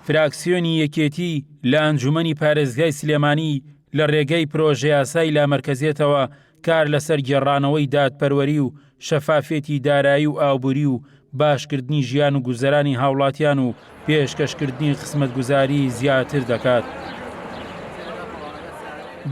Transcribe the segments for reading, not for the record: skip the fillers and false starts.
فراکسیۆنی یەکێتی لە ئەنجومەنی پارێزگای سلێمانی لە ڕێگەی پرۆژە یاسای لامەرکەزێتەوە کار لەسەر گێڕانەوەی دادپەروەری و شەفافێتی دارایی و ئاوبووری و باشکردنی ژیان و گوزەرانی هاوڵاتیان و پێشکەشکردنی خزمەتگوزاری زیاتر دەکات.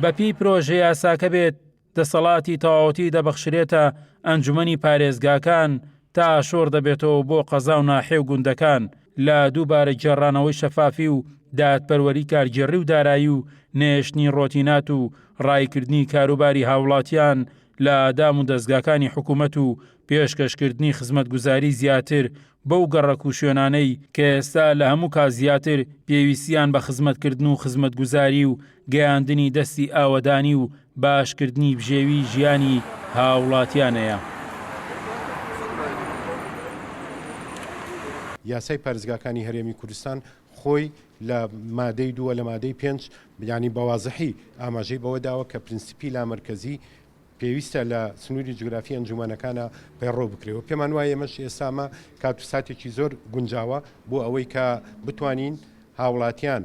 بەپی پرۆژە یاساکە بێت دەسەڵاتی تەواوەتی دەبەخشرێتە ئەنجومەنی پارێزگاکان تا شۆڕ دەبێتەوە بۆ قەزا و ناحێ و گوندەکان لە دووبارە گێڕانەوەی شەفافی و دادپەروەری کارگێڕی و دارایی و نێشتنی ڕۆتینات و ڕایکردنی کاروباری هاوڵاتیان لە ئادام و دەستگاکانی حکوومەت و پێشکەشکردنی خزمەتگوزاری زیاتر بەو گەڕەک و شوێنانەی کە ئێستا لە هەموو کات زیاتر پێویستیان بە خزمەتکردن و خزمەتگوزاری و گەیاندنی دەستی ئاوەدانی و باشکردنی بژێوی ژیانی هاوڵاتیانەیە. یاسای پارێزگاکانی هەرێمی کوردستان خۆی لە مادەی 2 لە مادەی 5 یعنی بەوازەحی ئاماژەی بەوە داوە کە پرینسیپی لامەرکەزی پێویستە لە سنووری جوگرافی ئەنجومەنەکانە پەیڕۆ بکرێەوە. پێمان وایە ئێمەش ئێستامە کات و ساتێکی زۆر گونجاوە بۆ ئەوەی کە بتوانین هاوڵاتیان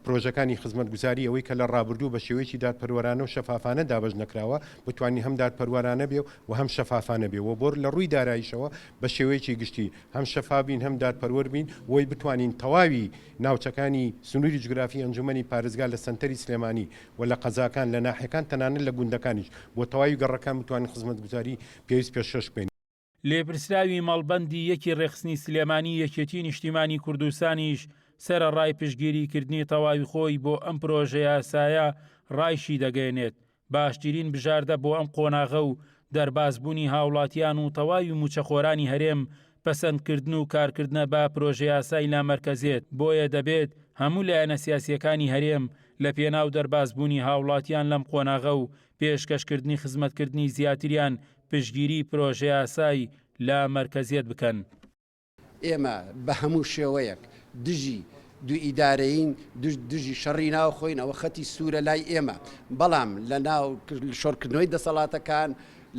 پرۆژەکانی خزمەتگوزاری ئەوەی کە لە ڕابردوو بە شێوەیەکی دادپەروەرانە و شەفافانە دابەش نەکراوە بتوانین هەم دادپەروەرانە بێ و هەم شەفافانە بێ و بۆ لە ڕووی داراییشەوە بە شێوەیەکی گشتی هەم شەفاف بین هەم دادپەروەر بین وەی بتوانین تەواوی ناوچەکانی سنووری جوگرافی ئەنجومەنی پارێزگا لە سەنتەری سلێمانی و لە قەزاکان لە ناحیەکان تەنانەت لە گوندەکانیش بۆ تەواوی گەڕەکان بتوانین خزمەتگوزاری پێویست پێشکەش بکەین. لێپرسراوی مەڵبەندی یەکی ڕێخستنی سلێمانی یەکێتی نیشتیمانی کوردستانیش سەرەڕای پشتگیریکردنی تەواوی خۆی بۆ ئەم پرۆژە یاسایە ڕایشی دەگەێنێت. باشترین بژاردە بۆ ئەم قۆناغە و دەربازبوونی هاوڵاتیان و تەواوی موچەخۆرانی هەرێم پەسەندکردن و کارکردنە با پرۆژە یاسای لامەرکەزێت. بۆیە دەبێت هەموو لایەنە سیاسیەکانی هەرێم لە پێناو دەربازبوونی هاوڵاتیان لەم قۆناغە و پێشکەشکردنی خزمەتکردنی زیاتریان پشتگیری پرۆژە یاسای لامەرکەزێت بکەن. ئێمە بە هەموو شێوەیەک دژی دو ئیدارەین دژی شەڕی ناو خۆین ئەوە خەتی سوورە لای ئێمە، بەڵام لە ناو شۆڕکردنەوەی دەسەڵاتەکان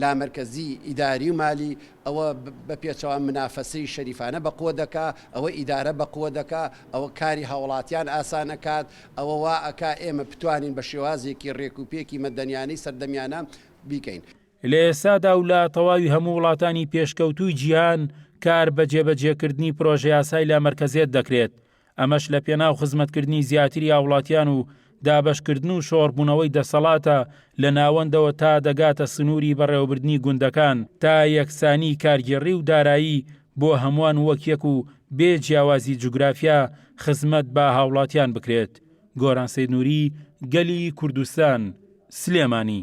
لامەرکەزی ئیداری و مالی ئەوە بە پێچەوە منافەسەی شەریفانە بەقوە دەکا، ئەوە ئیدارە بەقوە دەکا، ئەوە کاری هاوڵاتیان ئاسانەکات، ئەوە وا ئەکا ئێمە بتوانین بە شێوازێکی ڕێکوپێکی مەدەنیانەی سەردەمیانە بیکەین. لە ئێستادا و لە تەواوی هەموو وڵاتانی پێشکەوتووی جیهان کار بە جێبەجێکردنی پرۆژە یاسای لامەرکەزێت دەکرێت. ئەمەش لە پێناو خزمەتکردنی زیاتری هاوڵاتیان و دابەشکردن و شۆڕبوونەوەی دەسەڵاتە لە ناوەندەوە تا دەگاتە سنووری بەڕێوەبردنی گوندەکان تا یەکسانی کارگێڕی و دارایی بۆ هەمووان وەک یەک و بێ جیاوازی جوگرافیا خزمەت بە هاوڵاتیان بکرێت. گۆران سەید نووری، گەلی کوردستان، سلێمانی.